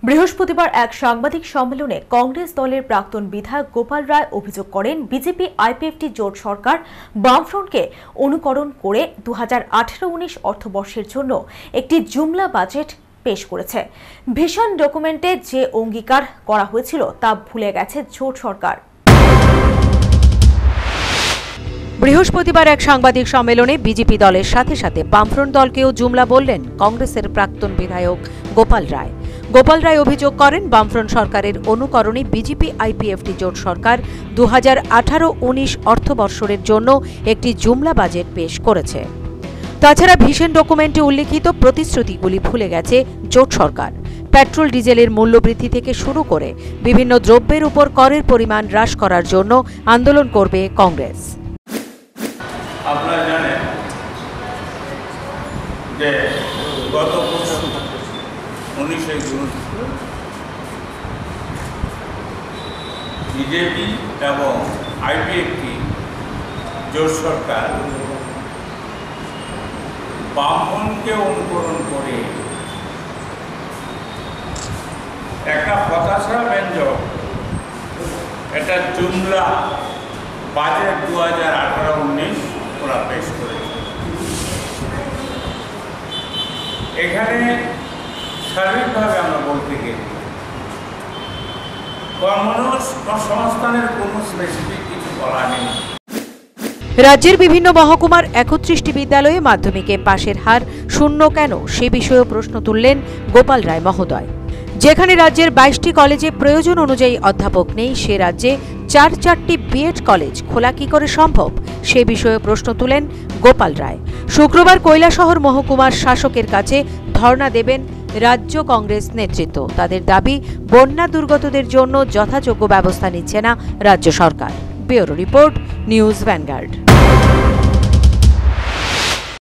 বৃহস্পতিবার এক সাংবাদিক সম্মেলনে কংগ্রেস দলের প্রাক্তন বিধায়ক গোপাল রায় অভিযোগ করেন, বিজেপি আইপিএফটি জোট সরকার বামফ্রন্টকে অনুকরণ করে 2018-19 অর্থবর্ষের জন্য একটি জুমলা বাজেট পেশ করেছে। ভিশন ডকুমেন্টে যে অঙ্গীকার করা হয়েছিল তা ভুলে গেছে জোট সরকার। বৃহস্পতিবার এক সাংবাদিক সম্মেলনে বিজেপি দলের সাথে সাথে বামফ্রন্ট দলকেও জুমলা বললেন কংগ্রেসের প্রাক্তন বিধায়ক গোপাল রায়। গোপাল রায় অভিযোগ করেন, বামফ্রন্ট সরকারের অনুকরণে বিজেপি আইপিএফটি জোট সরকার 2018-19 অর্থবর্ষের জন্য একটি জুমলা বাজেট পেশ করেছে। তাছাড়া ভিশন ডকুমেন্টে উল্লেখিত প্রতিশ্রুতিগুলি ভুলে গেছে জোট সরকার। পেট্রোল ডিজেলের মূল্যবৃদ্ধি থেকে শুরু করে বিভিন্ন দ্রব্যের উপর করের পরিমাণ হ্রাস করার জন্য আন্দোলন করবে কংগ্রেস। আপনারা জানেন যে গত বছর 19শে জুন বিজেপি এবং আইপিএফটি জোট সরকার বামফ্রন্টকে অনুকরণ করে একটা হতাশাব্যঞ্জক একটা জুমলা বাজেট 2018-19 ওরা পেশ করেছে। এখানে সার্বিকভাবে আমরা বলতে গেলে কর্মসংস্থানের কোনো স্পেসিফিক কিছু বলা নেই। রাজ্যের বিভিন্ন মহকুমার 31টি বিদ্যালয়ে মাধ্যমিকে পাশের হার শূন্য কেন সে বিষয়েও প্রশ্ন তুললেন গোপাল রায় মহোদয়। যেখানে রাজ্যের 22টি কলেজে প্রয়োজন অনুযায়ী অধ্যাপক নেই, সে রাজ্যে 4টি বিএড কলেজ খোলা কি করে সম্ভব সে বিষয়ে প্রশ্ন তুলেন গোপাল রায়। শুক্রবার কৈলাসহর মহকুমার শাসকের কাছে ধর্ণা দেবেন রাজ্য কংগ্রেস নেতৃত্ব। তাদের দাবি, বন্যা দুর্গতদের জন্য যথাযোগ্য ব্যবস্থা নিচ্ছে না রাজ্য সরকার। Bureau report, news vanguard.